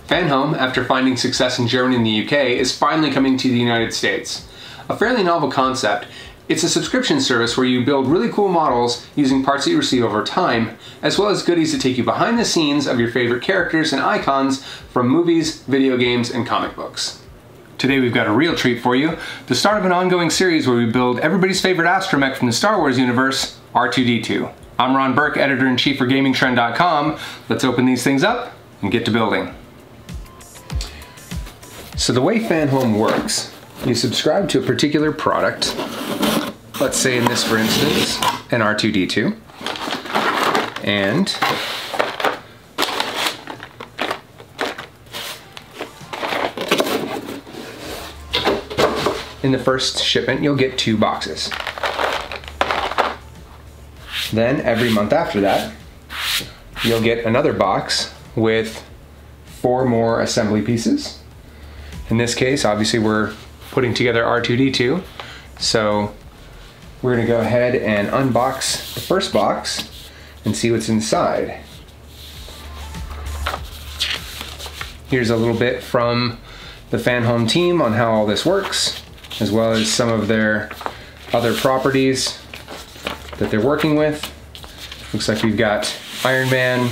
Fanhome, after finding success in Germany and the UK, is finally coming to the United States. A fairly novel concept. It's a subscription service where you build really cool models using parts that you receive over time, as well as goodies that take you behind the scenes of your favorite characters and icons from movies, video games, and comic books. Today we've got a real treat for you, the start of an ongoing series where we build everybody's favorite astromech from the Star Wars universe, R2-D2. I'm Ron Burke, editor-in-chief for GamingTrend.com. Let's open these things up and get to building. So the way Fanhome works, you subscribe to a particular product, let's say in this for instance, an R2-D2, and in the first shipment you'll get 2 boxes. Then every month after that, you'll get another box with 4 more assembly pieces. In this case, obviously we're putting together R2-D2, so we're going to go ahead and unbox the first box and see what's inside. Here's a little bit from the Fanhome team on how all this works, as well as some of their other properties that they're working with. Looks like we've got Iron Man,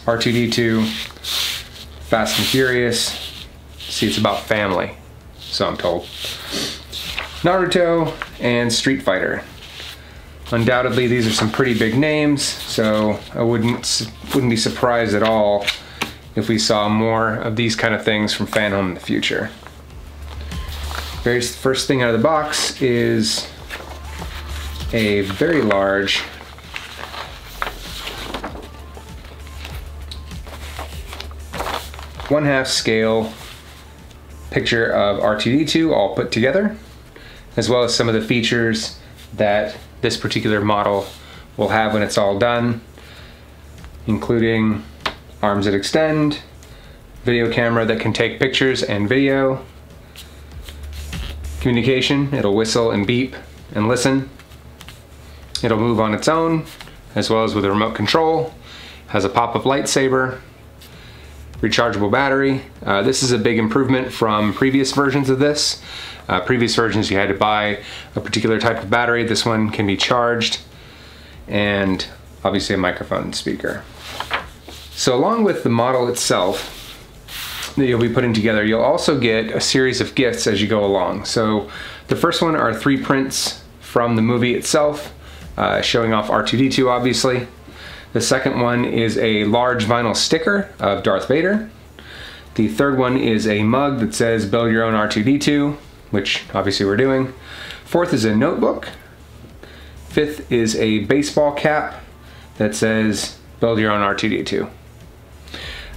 R2-D2, Fast and Furious. See, it's about family, so I'm told. Naruto and Street Fighter. Undoubtedly, these are some pretty big names, so I wouldn't be surprised at all if we saw more of these kind of things from Fanhome in the future. Very first thing out of the box is a very large one-half scale picture of R2-D2 all put together, as well as some of the features that this particular model will have when it's all done, including arms that extend, video camera that can take pictures and video, communication, it'll whistle and beep and listen, it'll move on its own, as well as with a remote control, has a pop-up lightsaber, rechargeable battery. This is a big improvement from previous versions of this. Previous versions you had to buy a particular type of battery. This one can be charged, and obviously a microphone and speaker. So along with the model itself that you'll be putting together, you'll also get a series of gifts as you go along. So the first one are 3 prints from the movie itself, showing off R2-D2 obviously. The second one is a large vinyl sticker of Darth Vader. The third one is a mug that says build your own R2-D2, which obviously we're doing. Fourth is a notebook. Fifth is a baseball cap that says build your own R2-D2.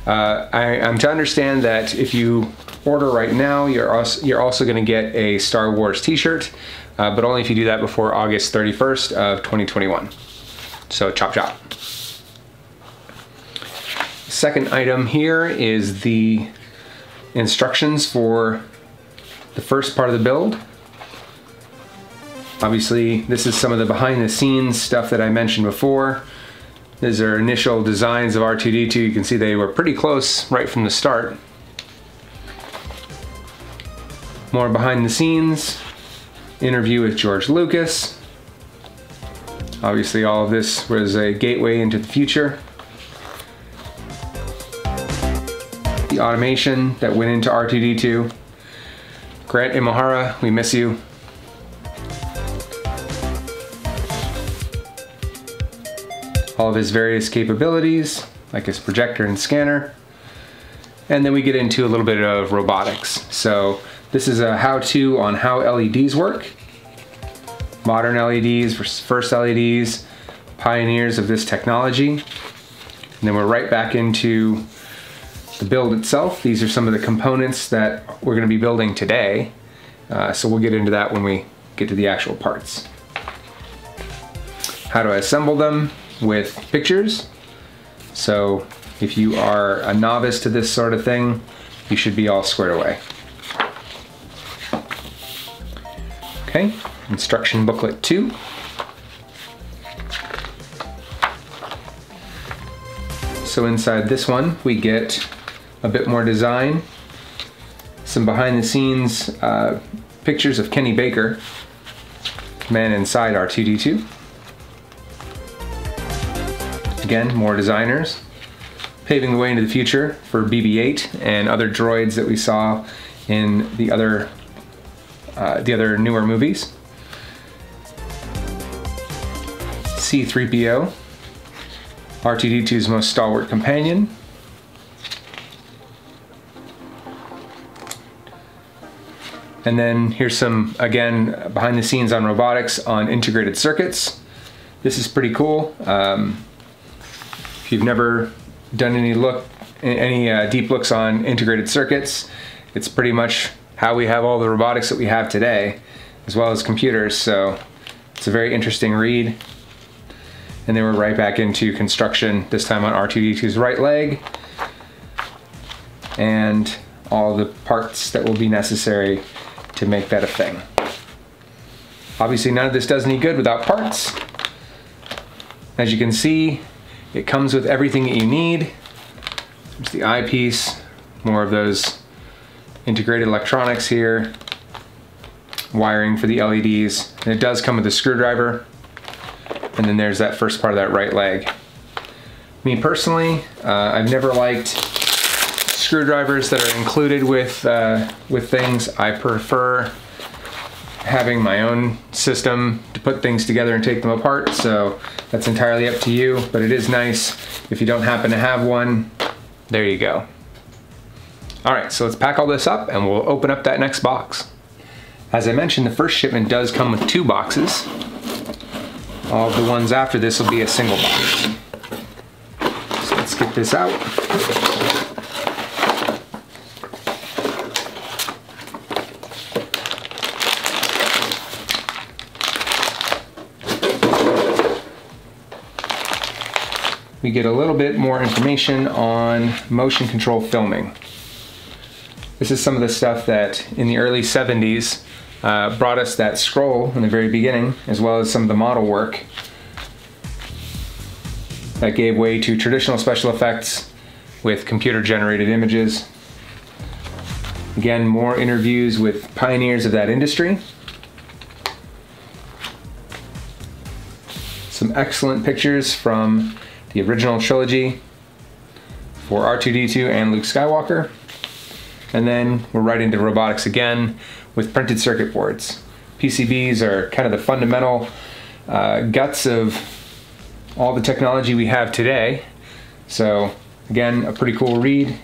I'm to understand that if you order right now, you're also going to get a Star Wars t-shirt, but only if you do that before August 31st of 2021. So chop chop. Second item here is the instructions for the first part of the build. Obviously, this is some of the behind the scenes stuff that I mentioned before. These are initial designs of R2-D2. You can see they were pretty close right from the start. More behind the scenes. Interview with George Lucas. Obviously, all of this was a gateway into the future. The automation that went into R2-D2. Grant Imahara, we miss you. All of his various capabilities, like his projector and scanner. And then we get into a little bit of robotics. So this is a how-to on how LEDs work. Modern LEDs versus first LEDs, pioneers of this technology. And then we're right back into the build itself. These are some of the components that we're going to be building today. So we'll get into that when we get to the actual parts. How to assemble them with pictures. So if you are a novice to this sort of thing, you should be all squared away. Okay, instruction booklet 2. So inside this one, we get a bit more design. Some behind the scenes pictures of Kenny Baker, man inside R2-D2. Again, more designers, paving the way into the future for BB-8 and other droids that we saw in the other newer movies. C-3PO, R2-D2's most stalwart companion. And then here's some, again, behind the scenes on robotics on integrated circuits. This is pretty cool. If you've never done any deep looks on integrated circuits, it's pretty much how we have all the robotics that we have today, as well as computers, so it's a very interesting read. And then we're right back into construction, this time on R2-D2's right leg, and all the parts that will be necessary to make that a thing. Obviously none of this does any good without parts. As you can see, it comes with everything that you need. There's the eyepiece, more of those integrated electronics here, wiring for the LEDs, and it does come with a screwdriver, and then there's that first part of that right leg. Me personally, I've never liked screwdrivers that are included with things. I prefer having my own system to put things together and take them apart, so that's entirely up to you, but it is nice if you don't happen to have one. There you go. All right, so let's pack all this up and we'll open up that next box. As I mentioned, the first shipment does come with 2 boxes. All of the ones after this will be a single box. So let's get this out. We get a little bit more information on motion control filming. This is some of the stuff that in the early 70s brought us that scroll in the very beginning, as well as some of the model work that gave way to traditional special effects with computer-generated images. Again, more interviews with pioneers of that industry. Some excellent pictures from the original trilogy for R2-D2 and Luke Skywalker. And then we're right into robotics again with printed circuit boards. PCBs are kind of the fundamental guts of all the technology we have today. So again, a pretty cool read.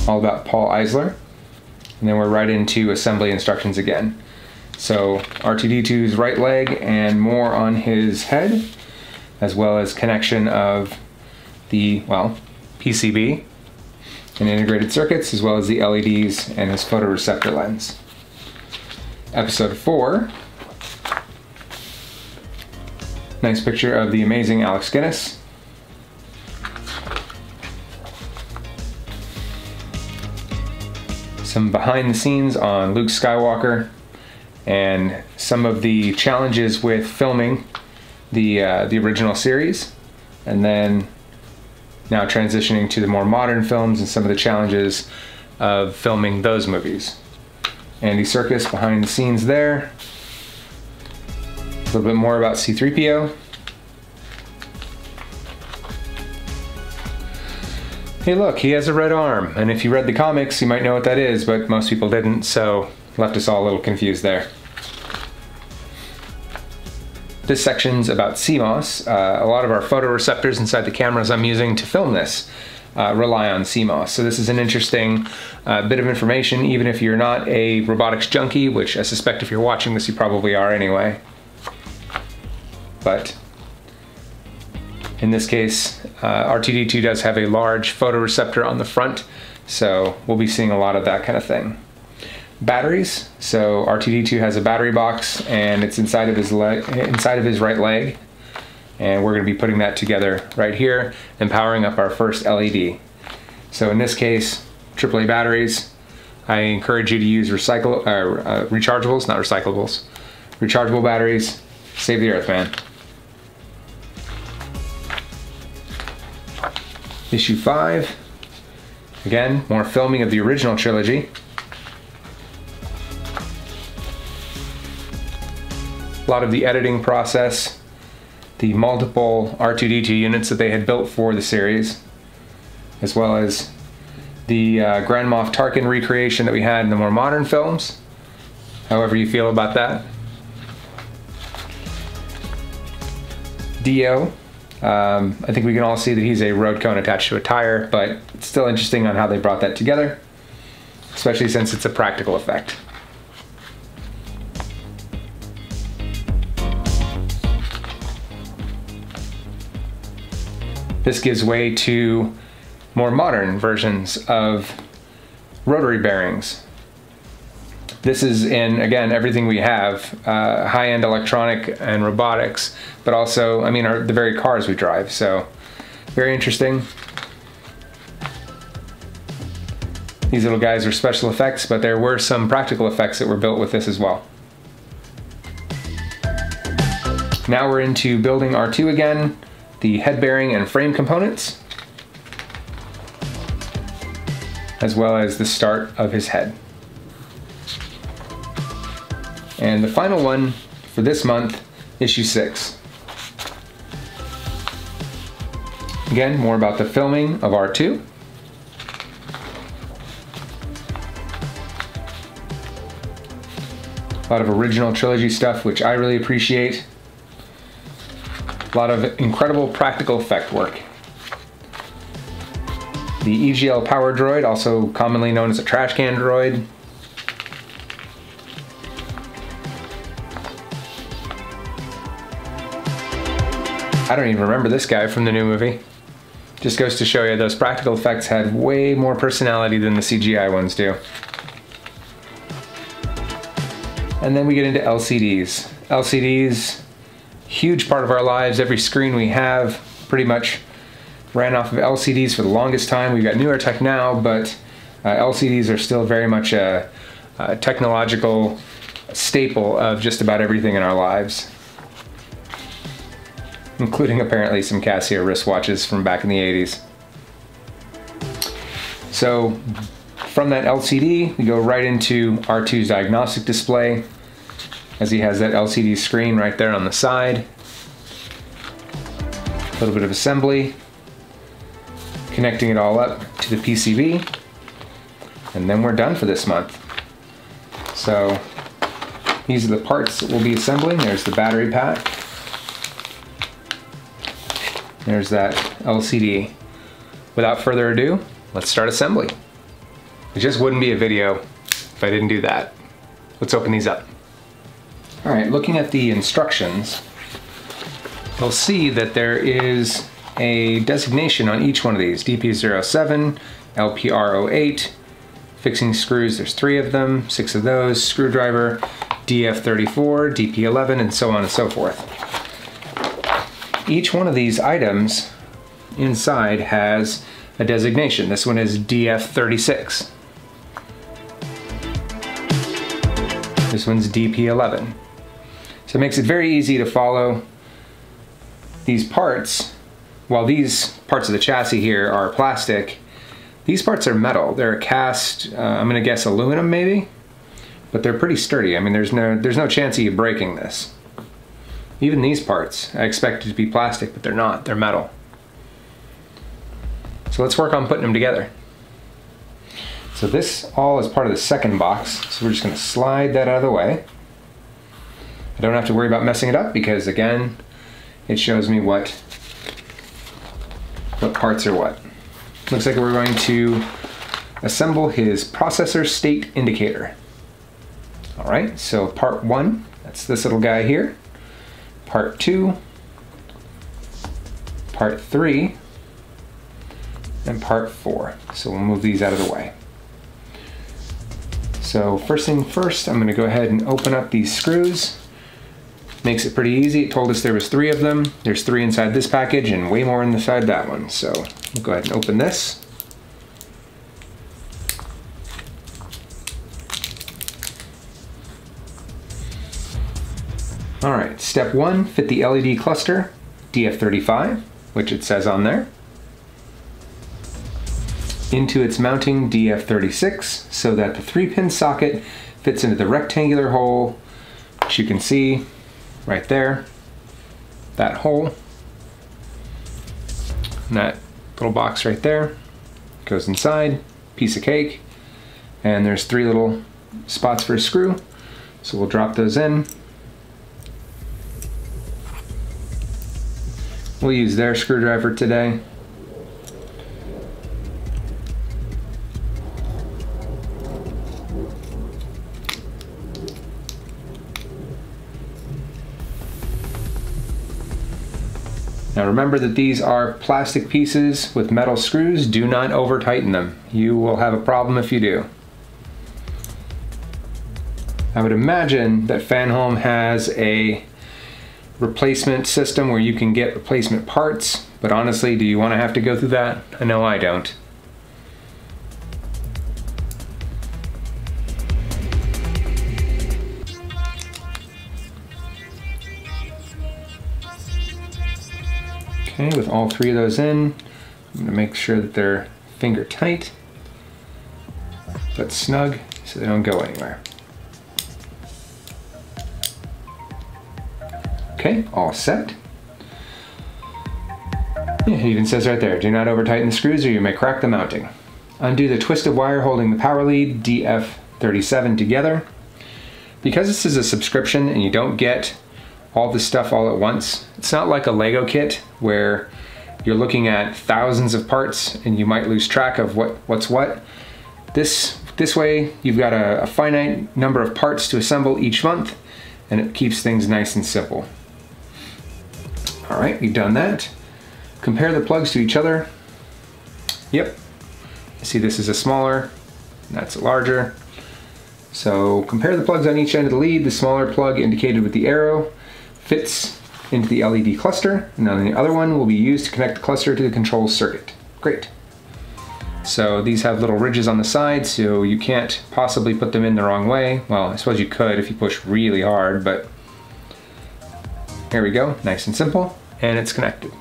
All about Paul Eisler. And then we're right into assembly instructions again. So R2-D2's right leg and more on his head, as well as connection of the, well, PCB and integrated circuits, as well as the LEDs and his photoreceptor lens. Episode 4. Nice picture of the amazing Alex Guinness. Some behind the scenes on Luke Skywalker and some of the challenges with filming the original series, and then now transitioning to the more modern films and some of the challenges of filming those movies. Andy Serkis behind the scenes there. A little bit more about C-3PO. Hey look, he has a red arm, and if you read the comics you might know what that is, but most people didn't, so left us all a little confused there. This section's about CMOS. A lot of our photoreceptors inside the cameras I'm using to film this rely on CMOS. So this is an interesting bit of information, even if you're not a robotics junkie, which I suspect if you're watching this you probably are anyway. But in this case, R2-D2 does have a large photoreceptor on the front, so we'll be seeing a lot of that kind of thing. Batteries. So R2-D2 has a battery box, and it's inside of his right leg, and we're going to be putting that together right here and powering up our first LED. So in this case, AAA batteries. I encourage you to use rechargeables, not recyclables. Rechargeable batteries. Save the earth, man. Issue 5. Again, more filming of the original trilogy. A lot of the editing process, the multiple R2-D2 units that they had built for the series, as well as the Grand Moff Tarkin recreation that we had in the more modern films, however you feel about that. Dio, I think we can all see that he's a road cone attached to a tire, but it's still interesting on how they brought that together, especially since it's a practical effect. This gives way to more modern versions of rotary bearings. This is in, again, everything we have, high-end electronic and robotics, but also, I mean, the very cars we drive, so very interesting. These little guys are special effects, but there were some practical effects that were built with this as well. Now we're into building R2 again, the head bearing and frame components, as well as the start of his head. And the final one for this month, issue 6. Again, more about the filming of R2. A lot of original trilogy stuff, which I really appreciate. A lot of incredible practical effect work. The EGL power droid, also commonly known as a trash can droid. I don't even remember this guy from the new movie. Just goes to show you those practical effects had way more personality than the CGI ones do. And then we get into LCDs. LCDs, huge part of our lives. Every screen we have pretty much ran off of LCDs for the longest time. We've got newer tech now, but LCDs are still very much a technological staple of just about everything in our lives, including apparently some Casio wristwatches from back in the 80s. So from that LCD, we go right into R2's diagnostic display, as he has that LCD screen right there on the side. A little bit of assembly, connecting it all up to the PCB, and then we're done for this month. So these are the parts that we'll be assembling. There's the battery pack. There's that LCD. Without further ado, let's start assembly. It just wouldn't be a video if I didn't do that. Let's open these up. All right, looking at the instructions, you'll see that there is a designation on each one of these. DP07, LPR08, fixing screws, there's 3 of them, 6 of those, screwdriver, DF34, DP11, and so on and so forth. Each one of these items inside has a designation. This one is DF36. This one's DP11. So it makes it very easy to follow these parts. While these parts of the chassis here are plastic, these parts are metal. They're a cast, I'm gonna guess aluminum maybe, but they're pretty sturdy. I mean, there's no chance of you breaking this. Even these parts, I expected to be plastic, but they're not, they're metal. So let's work on putting them together. So this all is part of the second box, so we're just gonna slide that out of the way. I don't have to worry about messing it up because, again, it shows me what parts are what. Looks like we're going to assemble his processor state indicator. All right, so part 1, that's this little guy here. Part 2, part 3, and part 4. So we'll move these out of the way. So first thing first, I'm gonna go ahead and open up these screws. Makes it pretty easy. It told us there was 3 of them. There's 3 inside this package and way more inside that one. So we'll go ahead and open this. All right, step 1, fit the LED cluster, DF35, which it says on there. into its mounting DF36 so that the 3-pin socket fits into the rectangular hole, which you can see right there, that hole. And that little box right there goes inside, piece of cake, and there's 3 little spots for a screw, so we'll drop those in. We'll use their screwdriver today. Now remember that these are plastic pieces with metal screws. Do not over tighten them. You will have a problem if you do. I would imagine that Fanhome has a replacement system where you can get replacement parts, but honestly, do you want to have to go through that? I know I don't. Okay, with all 3 of those in, I'm going to make sure that they're finger tight, but snug so they don't go anywhere. Okay, all set. Yeah, it even says right there, do not over tighten the screws or you may crack the mounting. Undo the twisted wire holding the power lead DF37 together. Because this is a subscription and you don't get all this stuff all at once, it's not like a Lego kit where you're looking at thousands of parts and you might lose track of what's what. This way you've got a finite number of parts to assemble each month, and it keeps things nice and simple. All right, we've done that. Compare the plugs to each other. Yep, see this is a smaller, and that's a larger. So compare the plugs on each end of the lead. The smaller plug indicated with the arrow fits into the LED cluster, and then the other one will be used to connect the cluster to the control circuit. Great. So these have little ridges on the side, so you can't possibly put them in the wrong way. Well, I suppose you could if you push really hard, but there we go, nice and simple, and it's connected.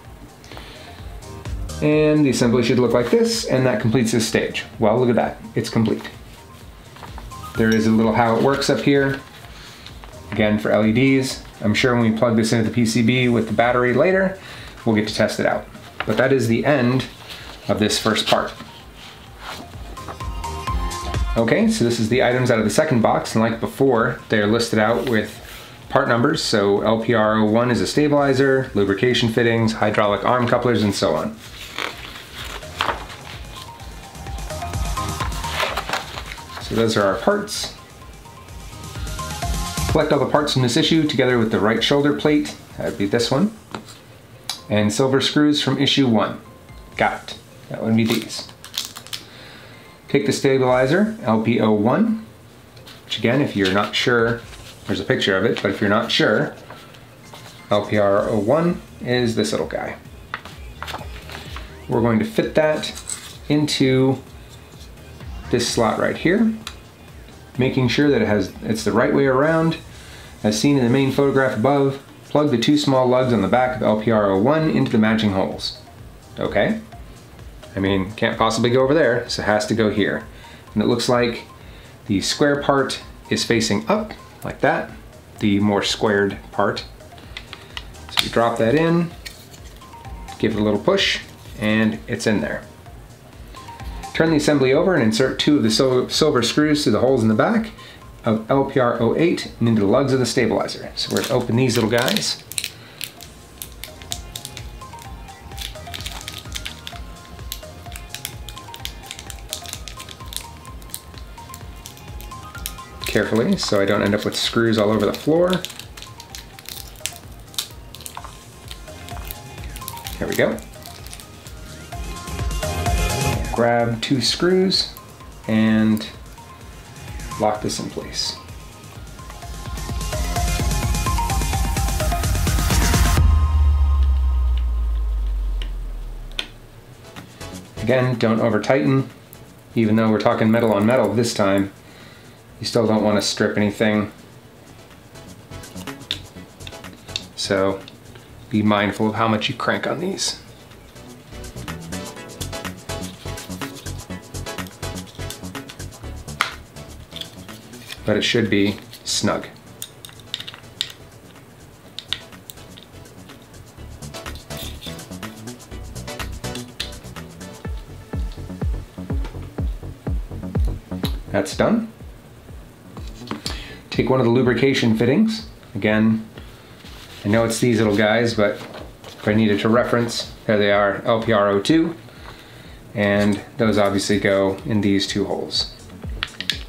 And the assembly should look like this, and that completes this stage. Well, look at that, it's complete. There is a little how it works up here, again for LEDs. I'm sure when we plug this into the PCB with the battery later, we'll get to test it out. But that is the end of this first part. Okay, so this is the items out of the second box, and like before, they're listed out with part numbers. So LPR01 is a stabilizer, lubrication fittings, hydraulic arm couplers, and so on. So those are our parts. Collect all the parts from this issue together with the right shoulder plate, that would be this one, and silver screws from issue 1. Got it. That would be these. Take the stabilizer, LP01, which again, if you're not sure, there's a picture of it, but if you're not sure, LPR01 is this little guy. We're going to fit that into this slot right here, making sure that it's the right way around. As seen in the main photograph above, plug the 2 small lugs on the back of LPR01 into the matching holes. Okay? I mean, can't possibly go over there, so it has to go here. And it looks like the square part is facing up, like that, the more squared part. So you drop that in, give it a little push, and it's in there. Turn the assembly over and insert 2 of the silver screws through the holes in the back of LPR08 and into the lugs of the stabilizer. So we're going to open these little guys. Carefully so I don't end up with screws all over the floor. There we go. Grab 2 screws and lock this in place. Again, don't over tighten. Even though we're talking metal on metal this time, you still don't want to strip anything. So be mindful of how much you crank on these. but it should be snug. That's done. Take one of the lubrication fittings. Again, I know it's these little guys, but if I needed to reference, there they are, LPR02. And those obviously go in these two holes.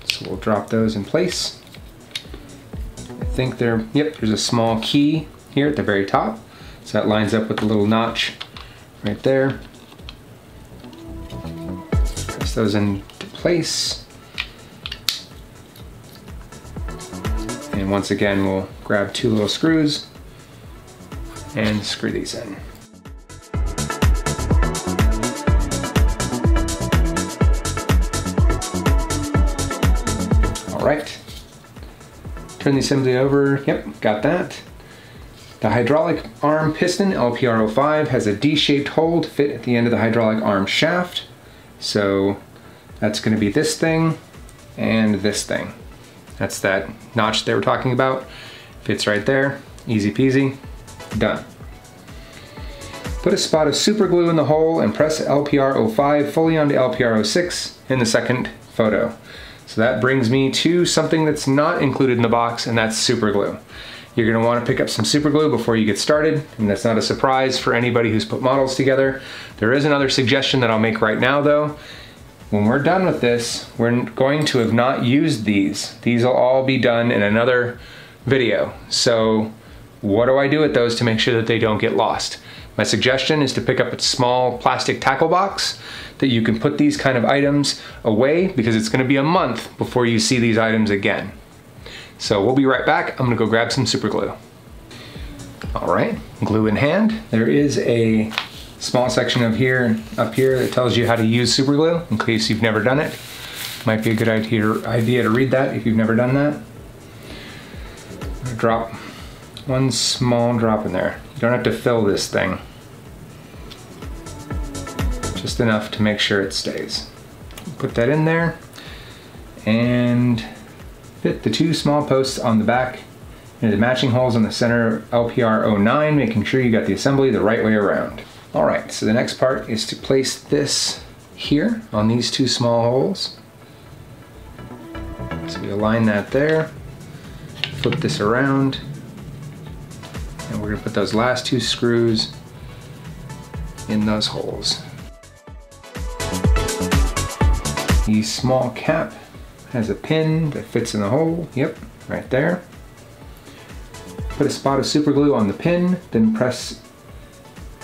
So we'll drop those in place. I think they're, yep, there's a small key here at the very top. So that lines up with the little notch right there. Press those into place. And once again, we'll grab two little screws and screw these in. All right, turn the assembly over. Yep, got that. The hydraulic arm piston, LPR05, has a D-shaped hole to fit at the end of the hydraulic arm shaft. So that's gonna be this thing and this thing. That's that notch they were talking about. Fits right there, easy peasy, done. Put a spot of super glue in the hole and press LPR05 fully onto LPR06 in the second photo. So that brings me to something that's not included in the box, and that's super glue. You're gonna wanna pick up some super glue before you get started, and that's not a surprise for anybody who's put models together. There is another suggestion that I'll make right now though. When we're done with this, we're going to have not used these. These will all be done in another video. So what do I do with those to make sure that they don't get lost? My suggestion is to pick up a small plastic tackle box that you can put these kind of items away, because it's gonna be a month before you see these items again. So we'll be right back. I'm gonna go grab some super glue. All right, glue in hand. There is a small section of up here that tells you how to use super glue in case you've never done it. Might be a good idea to read that if you've never done that. I'm gonna drop one small drop in there. You don't have to fill this thing. Just enough to make sure it stays. Put that in there and fit the two small posts on the back into the matching holes in the center of LPR09, making sure you got the assembly the right way around. All right, so the next part is to place this here on these two small holes. So we align that there, flip this around, and we're gonna put those last two screws in those holes. The small cap has a pin that fits in the hole, yep, right there. Put a spot of super glue on the pin, then press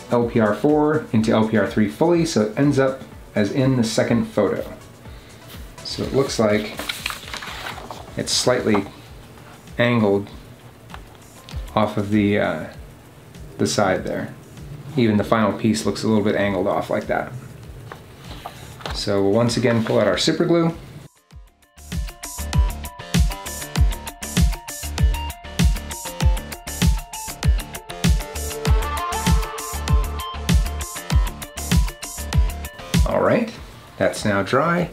LPR4 into LPR3 fully so it ends up as in the second photo. So it looks like it's slightly angled off of the side there. Even the final piece looks a little bit angled off like that. So we'll once again pull out our super glue. All right, that's now dry.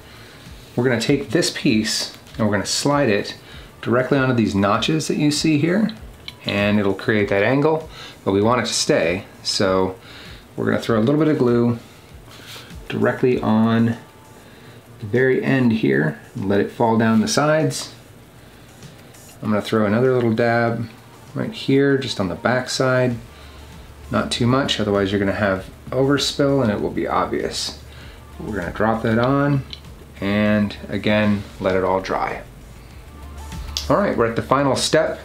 We're gonna take this piece and we're gonna slide it directly onto these notches that you see here, and it'll create that angle, but we want it to stay. So we're gonna throw a little bit of glue directly on the very end here and let it fall down the sides. I'm gonna throw another little dab right here, just on the back side. Not too much, otherwise you're gonna have overspill and it will be obvious. We're gonna drop that on and again, let it all dry. All right, we're at the final step.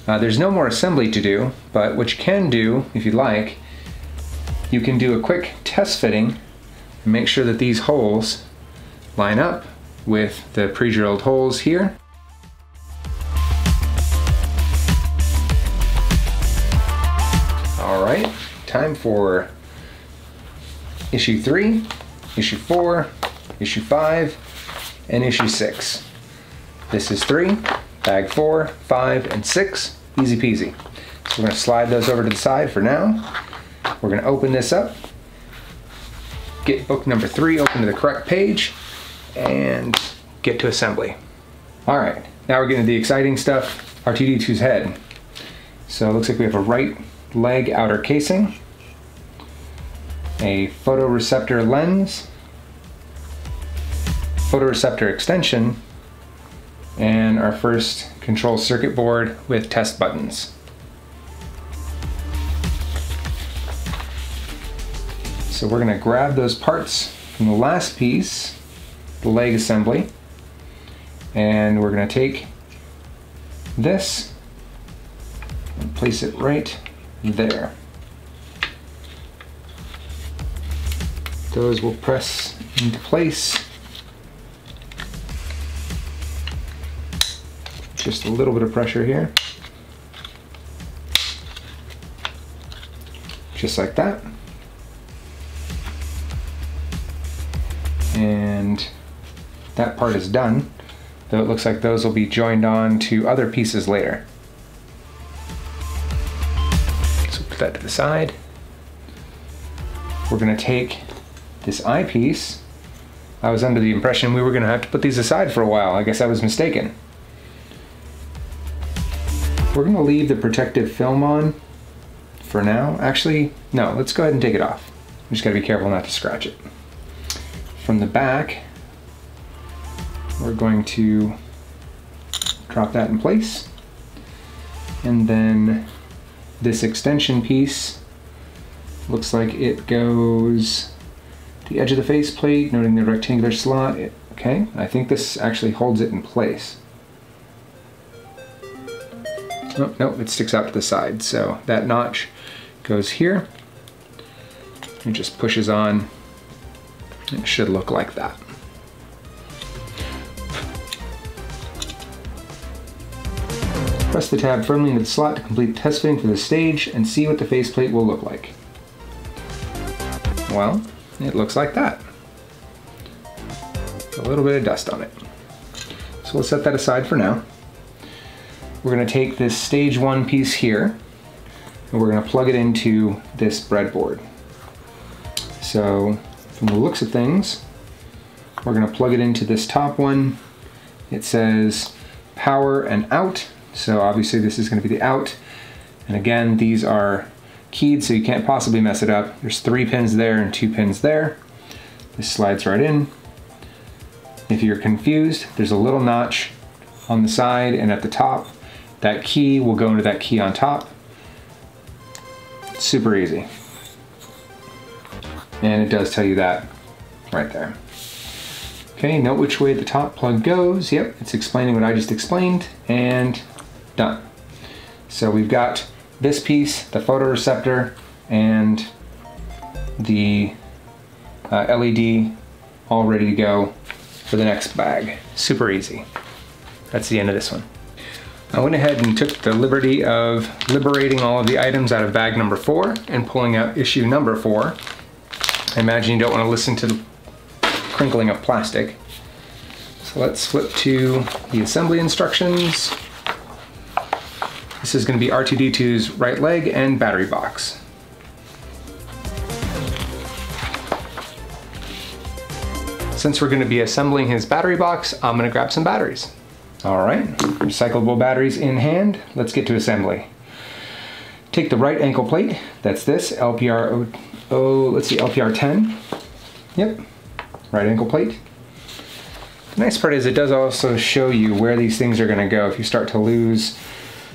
There's no more assembly to do, but what you can do, if you'd like, you can do a quick test fitting and make sure that these holes line up with the pre-drilled holes here. All right, time for issue 3, issue 4, issue 5, and issue 6. This is 3, bag 4, 5, and 6, easy peasy. So we're gonna slide those over to the side for now. We're gonna open this up, get book number 3 open to the correct page, and get to assembly. All right, Now we're getting to the exciting stuff, R2-D2's head. So it looks like we have a right leg outer casing, a photoreceptor lens, photoreceptor extension, and our first control circuit board with test buttons. So we're going to grab those parts from the last piece, the leg assembly, and we're going to take this and place it right there. Those will press into place. Just a little bit of pressure here. Just like that. And that part is done, though it looks like those will be joined on to other pieces later. So put that to the side. We're going to take this eyepiece. I was under the impression we were going to have to put these aside for a while. I guess I was mistaken. We're going to leave the protective film on for now. Actually, no, let's go ahead and take it off. We just got to be careful not to scratch it. From the back, we're going to drop that in place. And then this extension piece looks like it goes to the edge of the faceplate, noting the rectangular slot. Okay, I think this actually holds it in place. Oh, no, it sticks out to the side. So that notch goes here. It just pushes on. It should look like that. Press the tab firmly into the slot to complete the test fitting for the stage and see what the faceplate will look like. Well, it looks like that. A little bit of dust on it. So we'll set that aside for now. We're going to take this stage 1 piece here and we're going to plug it into this breadboard. So from the looks of things, we're going to plug it into this top one. It says power and out, so obviously this is going to be the out. And again, these are keyed so you can't possibly mess it up. There's 3 pins there and 2 pins there. This slides right in. If you're confused, there's a little notch on the side and at the top. That key will go into that key on top. Super easy. And it does tell you that right there. Okay, note which way the top plug goes. Yep, it's explaining what I just explained, and done. So we've got this piece, the photoreceptor, and the LED all ready to go for the next bag. Super easy. That's the end of this one. I went ahead and took the liberty of liberating all of the items out of bag number 4 and pulling out issue number 4. I imagine you don't want to listen to the crinkling of plastic. So let's flip to the assembly instructions. This is going to be R2-D2's right leg and battery box. Since we're going to be assembling his battery box, I'm going to grab some batteries. All right, recyclable batteries in hand. Let's get to assembly. Take the right ankle plate. That's this LPR 10. Yep, right ankle plate. The nice part is it does also show you where these things are going to go if you start to lose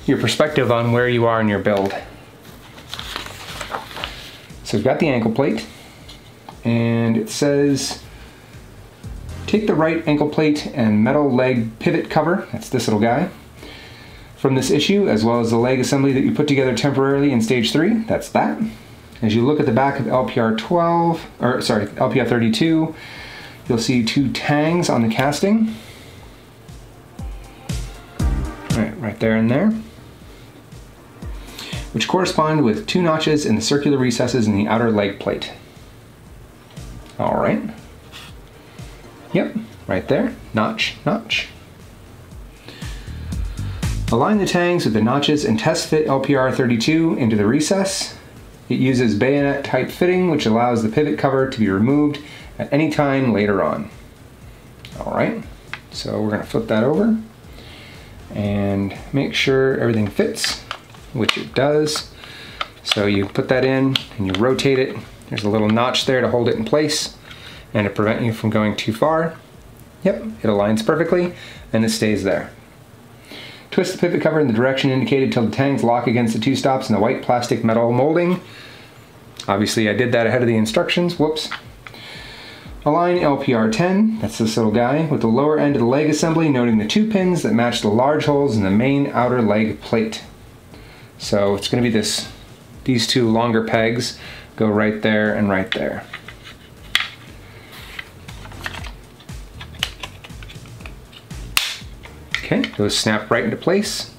your perspective on where you are in your build. So we've got the ankle plate, and it says take the right ankle plate and metal leg pivot cover, that's this little guy, from this issue, as well as the leg assembly that you put together temporarily in stage 3, that's that. As you look at the back of LPR 32, you'll see 2 tangs on the casting. Right there and there, which correspond with 2 notches in the circular recesses in the outer leg plate. All right. Yep, right there, notch, notch. Align the tangs with the notches and test fit LPR 32 into the recess. It uses bayonet type fitting, which allows the pivot cover to be removed at any time later on. All right, so we're gonna flip that over. and make sure everything fits, which it does. So you put that in and you rotate it. There's a little notch there to hold it in place and to prevent you from going too far. Yep, it aligns perfectly and it stays there. Twist the pivot cover in the direction indicated till the tangs lock against the two stops in the white plastic metal molding. Obviously I did that ahead of the instructions, whoops. Align LPR10, that's this little guy, with the lower end of the leg assembly, noting the 2 pins that match the large holes in the main outer leg plate. So it's going to be these 2 longer pegs go right there and right there. Okay, those snap right into place.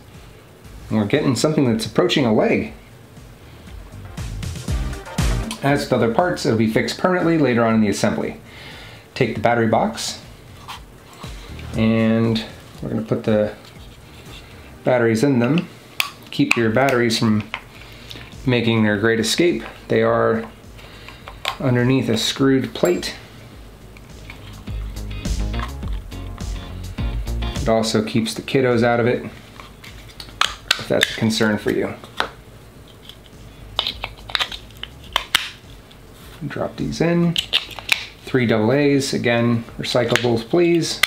And we're getting something that's approaching a leg. As with other parts, it'll be fixed permanently later on in the assembly. Take the battery box, and we're going to put the batteries in them. Keep your batteries from making their great escape. They are underneath a screwed plate. It also keeps the kiddos out of it, if that's a concern for you. Drop these in. 3 AA's, again, recyclables please.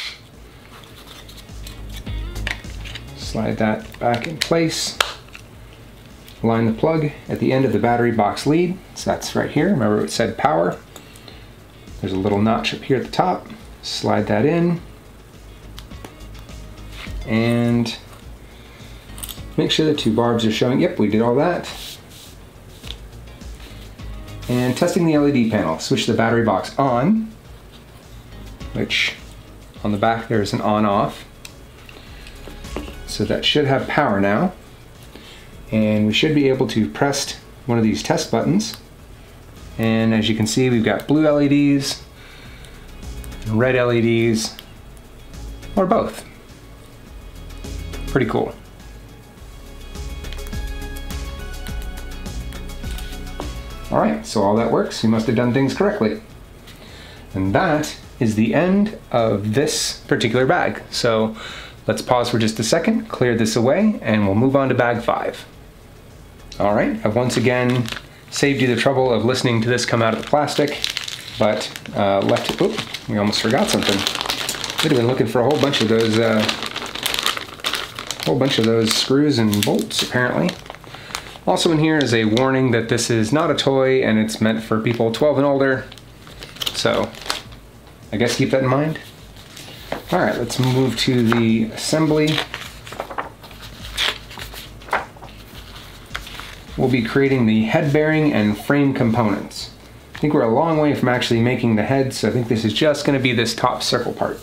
Slide that back in place. Align the plug at the end of the battery box lead. So that's right here, remember it said power. There's a little notch up here at the top. Slide that in. And make sure the 2 barbs are showing. Yep, we did all that. And testing the LED panel, switch the battery box on, which on the back there's an on-off. So that should have power now. And we should be able to press one of these test buttons. And as you can see, we've got blue LEDs, red LEDs, or both. Pretty cool. Alright, so all that works. You must have done things correctly. And that is the end of this particular bag. So let's pause for just a second, clear this away, and we'll move on to bag 5. Alright, I've once again saved you the trouble of listening to this come out of the plastic, but left it, oop, we almost forgot something. We'd have been looking for a whole bunch of those screws and bolts, apparently. Also in here is a warning that this is not a toy and it's meant for people 12 and older. So I guess keep that in mind. All right, let's move to the assembly. We'll be creating the head bearing and frame components. I think we're a long way from actually making the head, so I think this is just going to be this top circle part.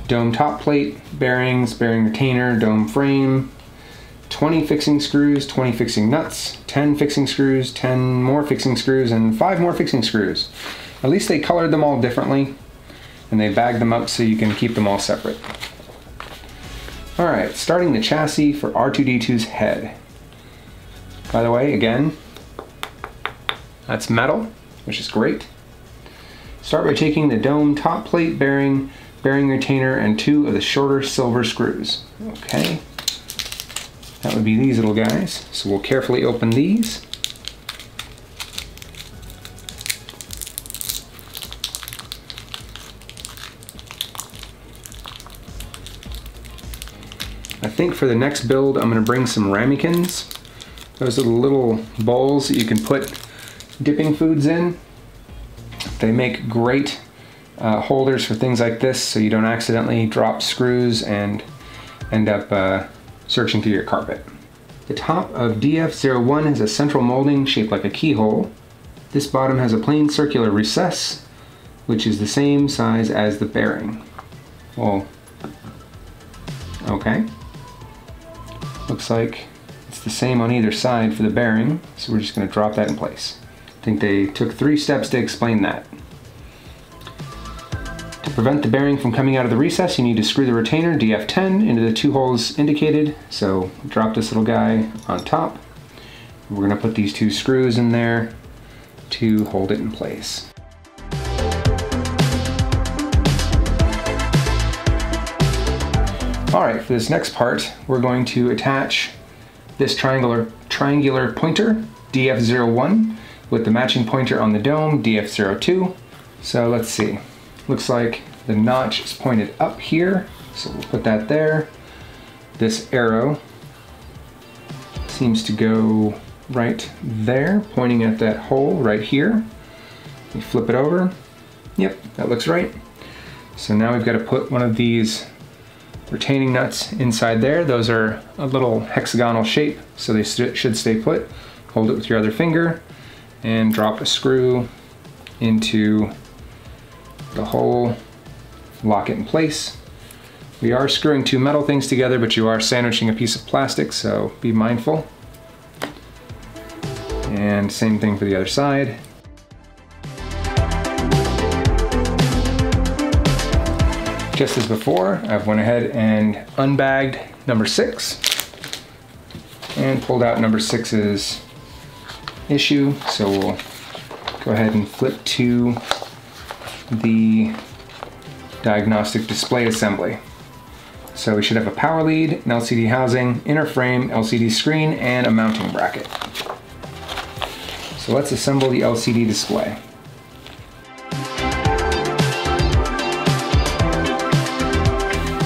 Dome top plate, bearings, bearing retainer, dome frame, 20 fixing screws, 20 fixing nuts, 10 fixing screws, 10 more fixing screws, and 5 more fixing screws. At least they colored them all differently, and they bagged them up so you can keep them all separate. Alright, starting the chassis for R2-D2's head. By the way, again, that's metal, which is great. Start by taking the dome top plate bearing, bearing retainer, and 2 of the shorter silver screws. Okay. That would be these little guys. So we'll carefully open these. I think for the next build I'm going to bring some ramekins. Those are the little bowls that you can put dipping foods in. They make great holders for things like this so you don't accidentally drop screws and end up searching through your carpet. The top of DF01 has a central molding shaped like a keyhole. This bottom has a plain circular recess, which is the same size as the bearing. Well, okay. Looks like it's the same on either side for the bearing, so we're just going to drop that in place. I think they took 3 steps to explain that. To prevent the bearing from coming out of the recess, you need to screw the retainer DF10 into the 2 holes indicated. So drop this little guy on top. We're going to put these 2 screws in there to hold it in place. All right, for this next part, we're going to attach this triangular pointer, DF01, with the matching pointer on the dome, DF02. So let's see. Looks like the notch is pointed up here, so we'll put that there. This arrow seems to go right there, pointing at that hole right here. We flip it over. Yep, that looks right. So now we've got to put one of these retaining nuts inside there. Those are a little hexagonal shape, so they should stay put. Hold it with your other finger and drop a screw into the hole, lock it in place. We are screwing two metal things together, but you are sandwiching a piece of plastic, so be mindful. And same thing for the other side. Just as before, I've went ahead and unbagged number 6 and pulled out number 6's issue. So we'll go ahead and flip to the diagnostic display assembly. So we should have a power lead, an LCD housing, inner frame, LCD screen, and a mounting bracket. So let's assemble the LCD display.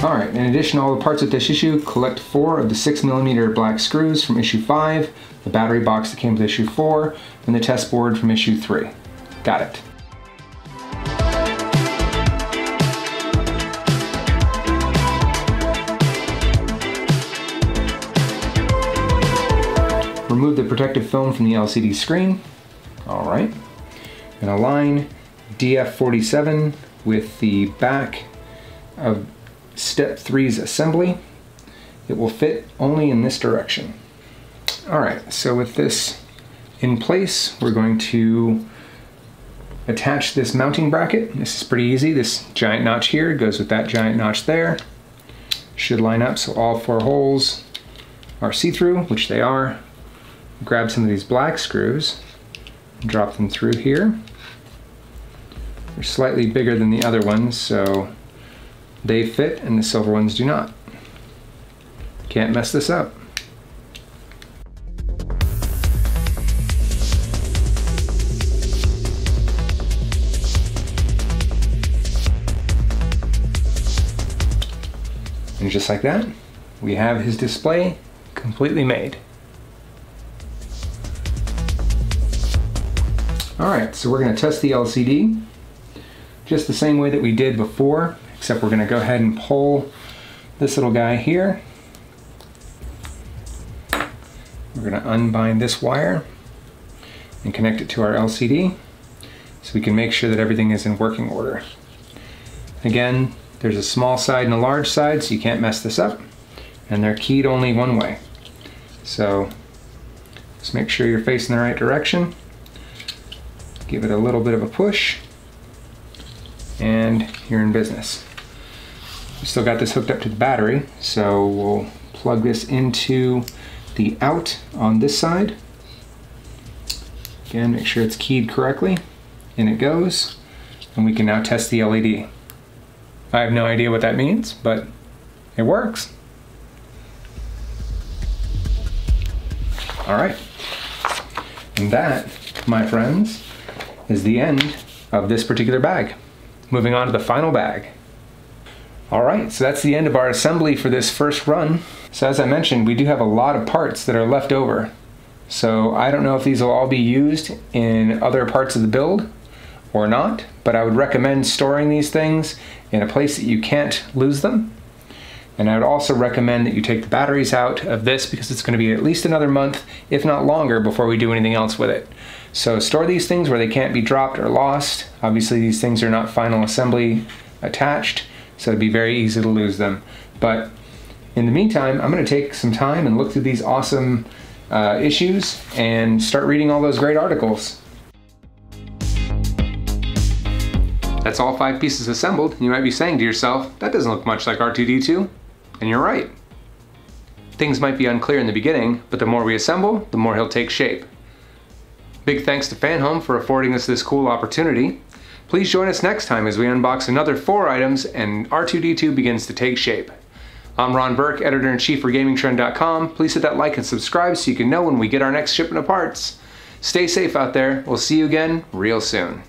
Alright, in addition to all the parts of this issue, collect 4 of the 6mm black screws from issue 5, the battery box that came with issue 4, and the test board from issue 3. Got it. Remove the protective film from the LCD screen. Alright. And align DF47 with the back of Step 3's assembly. It will fit only in this direction. Alright, so with this in place, we're going to attach this mounting bracket. This is pretty easy. This giant notch here goes with that giant notch there. Should line up so all 4 holes are see-through, which they are. Grab some of these black screws, drop them through here. They're slightly bigger than the other ones, so they fit and the silver ones do not. Can't mess this up. And just like that, we have his display completely made. Alright, so we're going to test the LCD just the same way that we did before, except we're going to go ahead and pull this little guy here. We're going to unbind this wire and connect it to our LCD so we can make sure that everything is in working order. Again, there's a small side and a large side, so you can't mess this up, and they're keyed only one way. So just make sure you're facing the right direction. Give it a little bit of a push, and you're in business. We still got this hooked up to the battery, so we'll plug this into the out on this side. Again, make sure it's keyed correctly. In it goes, and we can now test the LED. I have no idea what that means, but it works. All right, and that, my friends, is the end of this particular bag. Moving on to the final bag. All right, so that's the end of our assembly for this first run. So as I mentioned, we do have a lot of parts that are left over. So I don't know if these will all be used in other parts of the build or not, but I would recommend storing these things in a place that you can't lose them. And I would also recommend that you take the batteries out of this because it's going to be at least another month, if not longer, before we do anything else with it. So store these things where they can't be dropped or lost. Obviously these things are not final assembly attached, so it'd be very easy to lose them. But in the meantime, I'm going to take some time and look through these awesome issues and start reading all those great articles. That's all 5 pieces assembled. You might be saying to yourself, that doesn't look much like R2-D2. And you're right. Things might be unclear in the beginning, but the more we assemble, the more he'll take shape. Big thanks to Fanhome for affording us this cool opportunity. Please join us next time as we unbox another 4 items and R2-D2 begins to take shape. I'm Ron Burke, Editor-in-Chief for GamingTrend.com. Please hit that like and subscribe so you can know when we get our next shipment of parts. Stay safe out there. We'll see you again real soon.